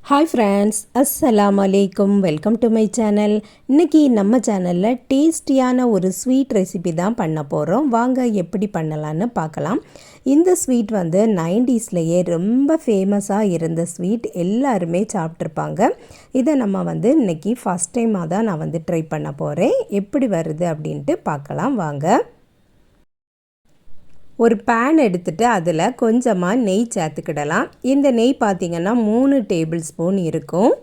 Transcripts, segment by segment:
Hi friends, அஸ்ஸலாமு அலைக்கும். Welcome to my channel. இன்றைக்கி நம்ம சேனலில் டேஸ்டியான ஒரு ஸ்வீட் ரெசிபி தான் பண்ண போகிறோம். வாங்க எப்படி பண்ணலான்னு பார்க்கலாம். இந்த ஸ்வீட் வந்து 90ஸ்லேயே ரொம்ப ஃபேமஸாக இருந்த ஸ்வீட். எல்லாருமே சாப்பிட்ருப்பாங்க. இதை நம்ம வந்து இன்றைக்கி ஃபஸ்ட் டைமாக தான் நான் வந்து ட்ரை பண்ண போகிறேன். எப்படி வருது அப்படின்ட்டு பார்க்கலாம் வாங்க. ஒரு பேன் எடுத்துகிட்டு அதில் கொஞ்சமாக நெய் சேர்த்துக்கிடலாம். இந்த நெய் பார்த்திங்கன்னா 3 டேபிள் ஸ்பூன் இருக்கும்.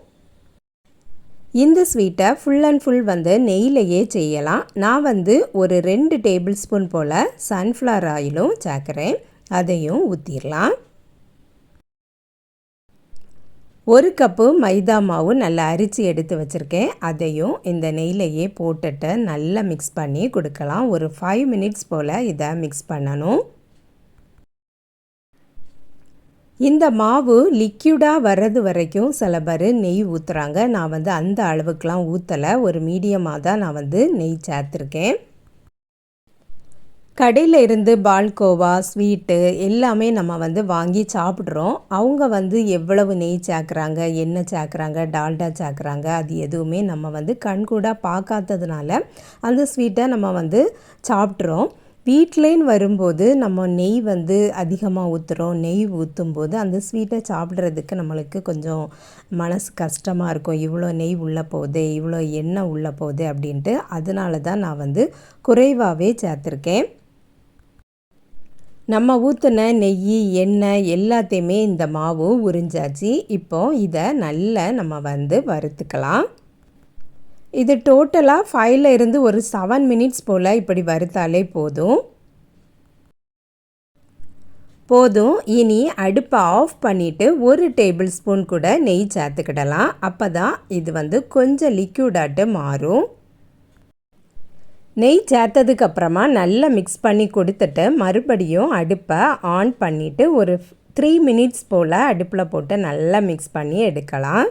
இந்த ஸ்வீட்டை ஃபுல் அண்ட் ஃபுல் வந்து நெய்யிலையே செய்யலாம். நான் வந்து ஒரு 2 டேபிள் ஸ்பூன் போல் சன்ஃப்ளவர் ஆயிலும் சேர்க்குறேன். அதையும் ஊற்றிடலாம். 1 கப்பு மைதா மாவு நல்லா அரிச்சு எடுத்து வச்சுருக்கேன். அதையும் இந்த நெய்யிலையே போட்டுட்டு நல்லா மிக்ஸ் பண்ணி கொடுக்கலாம். ஒரு 5 மினிட்ஸ் போல் இதை மிக்ஸ் பண்ணணும். இந்த மாவு லிக்யூடாக வர்றது வரைக்கும் சில பேர் நெய் ஊற்றுறாங்க. நான் வந்து அந்த அளவுக்குலாம் ஊற்றலை. ஒரு மீடியமாக தான் நான் வந்து நெய் சேர்த்துருக்கேன். கடையில் இருந்து பால்கோவா ஸ்வீட்டு எல்லாமே நம்ம வந்து வாங்கி சாப்பிட்றோம். அவங்க வந்து எவ்வளவு நெய் சேர்க்குறாங்க, எண்ணெய் சேர்க்குறாங்க, டால்டா சேர்க்குறாங்க, அது எதுவுமே நம்ம வந்து கண்கூடாக பார்க்காததுனால அந்த ஸ்வீட்டை நம்ம வந்து சாப்பிட்றோம். வீட்டிலேன்னு வரும்போது நம்ம நெய் வந்து அதிகமாக ஊற்றுறோம். நெய் ஊற்றும்போது அந்த ஸ்வீட்டை சாப்பிட்றதுக்கு நம்மளுக்கு கொஞ்சம் மனசு கஷ்டமாக இருக்கும். இவ்வளோ நெய் உள்ளே போகுது, இவ்வளோ எண்ணெய் உள்ளே போகுது அப்படின்ட்டு. அதனால தான் நான் வந்து குறைவாகவே சேர்த்துருக்கேன். நம்ம ஊற்றின நெய், எண்ணெய் எல்லாத்தையுமே இந்த மாவு உறிஞ்சாச்சு. இப்போது இதை நல்லா நம்ம வந்து வறுத்துக்கலாம். இது டோட்டலாக 5ல் இருந்து ஒரு 7 மினிட்ஸ் போல் இப்படி வறுத்தாலே போதும். இனி அடுப்பை ஆஃப் பண்ணிவிட்டு 1 டேபிள் ஸ்பூன் கூட நெய் சேர்த்துக்கிடலாம். அப்போ தான் இது வந்து கொஞ்சம் லிக்யூடாட்டு மாறும். நெய் சேர்த்ததுக்கப்புறமா நல்லா மிக்ஸ் பண்ணி கொடுத்துட்டு மறுபடியும் அடுப்பை ஆன் பண்ணிவிட்டு ஒரு 3 மினிட்ஸ் போல் அடுப்பில் போட்டு நல்லா மிக்ஸ் பண்ணி எடுக்கலாம்.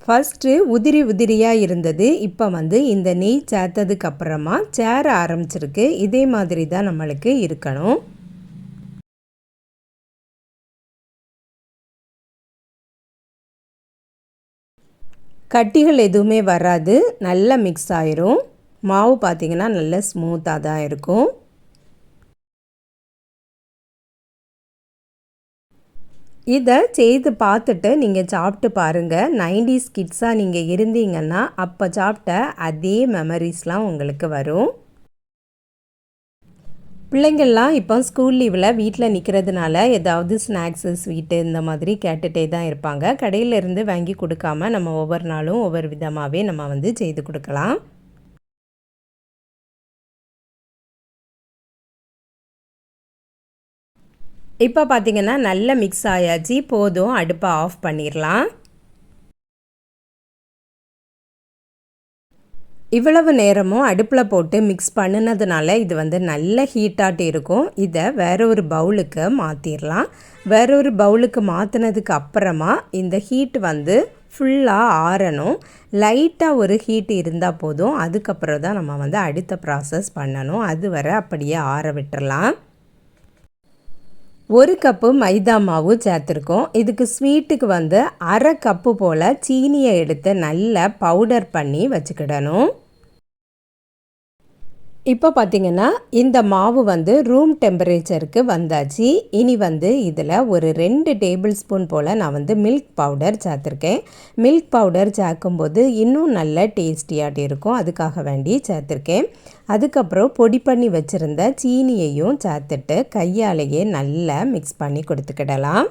ஃபஸ்ட்டு உதிரி உதிரியாக இருந்தது. இப்போ வந்து இந்த நெய் சேர்த்ததுக்கப்புறமா சேர ஆரம்பிச்சிருக்கு. இதே மாதிரி தான் நம்மளுக்கு இருக்கணும். கட்டிகள் எதுவுமே வராது. நல்லா மிக்ஸ் ஆயிரும். மாவு பார்த்திங்கன்னா நல்ல ஸ்மூத்தாக தான் இருக்கும். இதை செய்து பார்த்துட்டு நீங்கள் சாப்பிட்டு பாருங்கள். 90s கிட்ஸாக நீங்கள் இருந்தீங்கன்னா அப்போ சாப்பிட்ட அதே மெமரிஸ்லாம் உங்களுக்கு வரும். பிள்ளைங்கள்லாம் இப்போ ஸ்கூல் லீவில் வீட்டில் நிற்கிறதுனால ஏதாவது ஸ்நாக்ஸு ஸ்வீட்டு இந்த மாதிரி கேட்டுகிட்டே தான் இருப்பாங்க. கடையிலேருந்து வாங்கி கொடுக்காம நம்ம ஒவ்வொரு நாளும் ஒவ்வொரு விதமாகவே நம்ம வந்து செய்து கொடுக்கலாம். இப்போ பார்த்திங்கன்னா நல்லா மிக்ஸ் ஆயாச்சு. போதும், அடுப்பை ஆஃப் பண்ணிடலாம். இவ்வளவு நேரமும் அடுப்பில் போட்டு மிக்ஸ் பண்ணினதுனால இது வந்து நல்ல ஹீட்டாட்டு இருக்கும். இதை வேற ஒரு பவுலுக்கு மாற்றிடலாம். வேற ஒரு பவுலுக்கு மாற்றினதுக்கு அப்புறமா இந்த ஹீட் வந்து ஃபுல்லாக ஆறணும். லைட்டாக ஒரு ஹீட் இருந்தால் போதும். அதுக்கப்புறம் தான் நம்ம வந்து அடுத்த ப்ராசஸ் பண்ணணும். அது வரை அப்படியே ஆற விட்டுறலாம். 1 கப்பு மைதா மாவு சேர்த்துருக்கோம். இதுக்கு ஸ்வீட்டுக்கு வந்து 1/2 கப்பு போல் சீனியை எடுத்து நல்லா பவுடர் பண்ணி வச்சுக்கிடணும். இப்போ பார்த்திங்கன்னா இந்த மாவு வந்து ரூம் டெம்பரேச்சருக்கு வந்தாச்சு. இனி வந்து இதில் ஒரு 2 டேபிள் ஸ்பூன் போல் நான் வந்து மில்க் பவுடர் சேர்த்துருக்கேன். மில்க் பவுடர் சேர்க்கும்போது இன்னும் நல்ல டேஸ்டியாகிட்டு இருக்கும். அதுக்காக வேண்டி சேர்த்துருக்கேன். அதுக்கப்புறம் பொடி பண்ணி வச்சுருந்த சீனியையும் சேர்த்துட்டு கையாலேயே நல்லா மிக்ஸ் பண்ணி கொடுத்துக்கிடலாம்.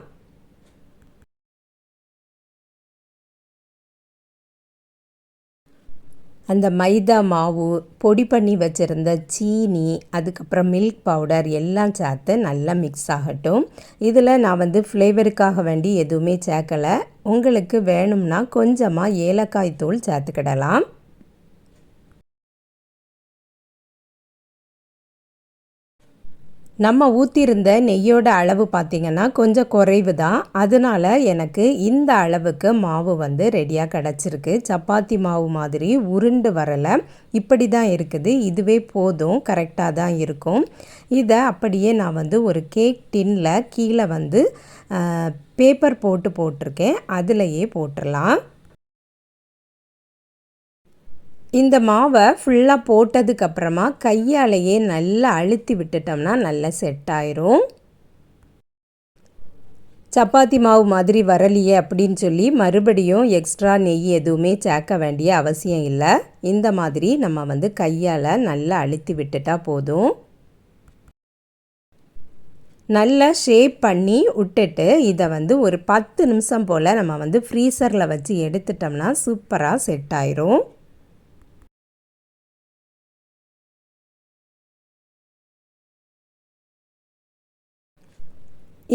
அந்த மைதா மாவு, பொடி பண்ணி வச்சுருந்த சீனி, அதுக்கப்புறம் மில்க் பவுடர் எல்லாம் சேர்த்து நல்லா மிக்ஸ் ஆகட்டும். இதில் நான் வந்து ஃப்ளேவருக்காக வேண்டி எதுவுமே சேர்க்கலை. உங்களுக்கு வேணும்னா கொஞ்சமாக ஏலக்காய் தூள் சேர்த்துக்கிடலாம். நம்ம ஊற்றிருந்த நெய்யோட அளவு பார்த்திங்கன்னா கொஞ்சம் குறைவு தான். அதனால் எனக்கு இந்த அளவுக்கு மாவு வந்து ரெடியாக கிடச்சிருக்கு. சப்பாத்தி மாவு மாதிரி உருண்டு வரலை, இப்படி தான் இருக்குது. இதுவே போதும், கரெக்டாக தான் இருக்கும். இதை அப்படியே நான் வந்து ஒரு கேக் டின்னில் கீழே வந்து பேப்பர் போட்டிருக்கேன், அதிலையே போட்டுடலாம். இந்த மாவை ஃபுல்லாக போட்டதுக்கப்புறமா கையாலேயே நல்லா அழுத்தி விட்டுட்டோம்னா நல்லா செட் ஆயிரும். சப்பாத்தி மாவு மாதிரி வரலையே அப்படின்னு சொல்லி மறுபடியும் எக்ஸ்ட்ரா நெய் எதுவுமே சேர்க்க வேண்டிய அவசியம் இல்லை. இந்த மாதிரி நம்ம வந்து கையால் நல்லா அழுத்தி விட்டுட்டா போதும். நல்லா ஷேப் பண்ணி விட்டுட்டு இதை வந்து ஒரு 10 நிமிஷம் போல் நம்ம வந்து ஃப்ரீசரில் வச்சு எடுத்துட்டோம்னா சூப்பராக செட் ஆயிரும்.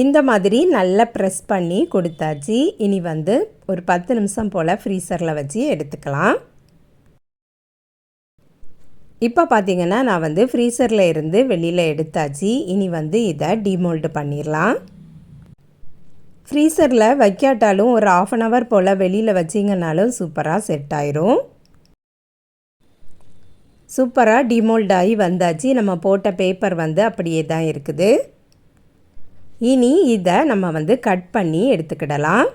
இந்த மாதிரி நல்லா ப்ரெஸ் பண்ணி கொடுத்தாச்சு. இனி வந்து ஒரு 10 நிமிஷம் போல் ஃப்ரீசரில் வச்சு எடுத்துக்கலாம். இப்போ பார்த்திங்கன்னா நான் வந்து ஃப்ரீசரில் இருந்து வெளியில் எடுத்தாச்சு. இனி வந்து இதை டிமோல்டு பண்ணிடலாம். ஃப்ரீசரில் வைக்காட்டாலும் ஒரு 1/2 அன் ஹவர் போல் வெளியில் வச்சிங்கனாலும் சூப்பராக செட் ஆயிரும். சூப்பராக டிமோல்ட் ஆகி வந்தாச்சு. நம்ம போட்ட பேப்பர் வந்து அப்படியே தான் இருக்குது. இனி இதை நம்ம வந்து கட் பண்ணி எடுத்துக்கிடலாம்.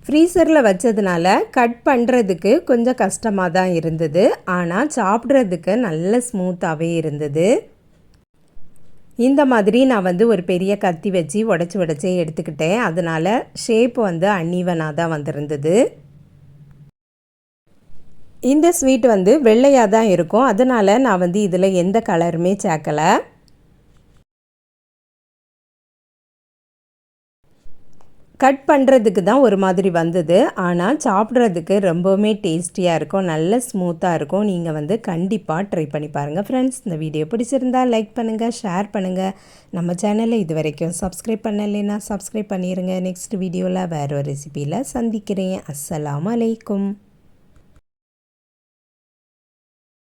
ஃப்ரீசரில் வச்சதுனால கட் பண்ணுறதுக்கு கொஞ்சம் கஷ்டமாக தான் இருந்தது, ஆனால் சாப்பிட்றதுக்கு நல்ல ஸ்மூத்தாகவே இருந்தது. இந்த மாதிரி நான் வந்து ஒரு பெரிய கத்தி வச்சு உடச்சி எடுத்துக்கிட்டேன். அதனால் ஷேப் வந்து அன்ஈவனாக தான் வந்திருந்தது. இந்த ஸ்வீட் வந்து வெள்ளையாக தான் இருக்கும், அதனால் நான் வந்து இதில் எந்த கலருமே சேர்க்கலை. கட் பண்ணுறதுக்கு தான் ஒரு மாதிரி வந்தது, ஆனால் சாப்பிட்றதுக்கு ரொம்பவுமே டேஸ்டியாக இருக்கும், நல்ல ஸ்மூத்தாக இருக்கும். நீங்கள் வந்து கண்டிப்பாக ட்ரை பண்ணி பாருங்கள் ஃப்ரெண்ட்ஸ். இந்த வீடியோ பிடிச்சிருந்தால் லைக் பண்ணுங்கள், ஷேர் பண்ணுங்கள். நம்ம சேனலை இது வரைக்கும் சப்ஸ்கிரைப் பண்ணலைன்னா சப்ஸ்கிரைப் பண்ணிடுங்க. நெக்ஸ்ட் வீடியோவில் வேறு ஒரு ரெசிபியில் சந்திக்கிறேன். அஸ்ஸலாமு அலைக்கும்.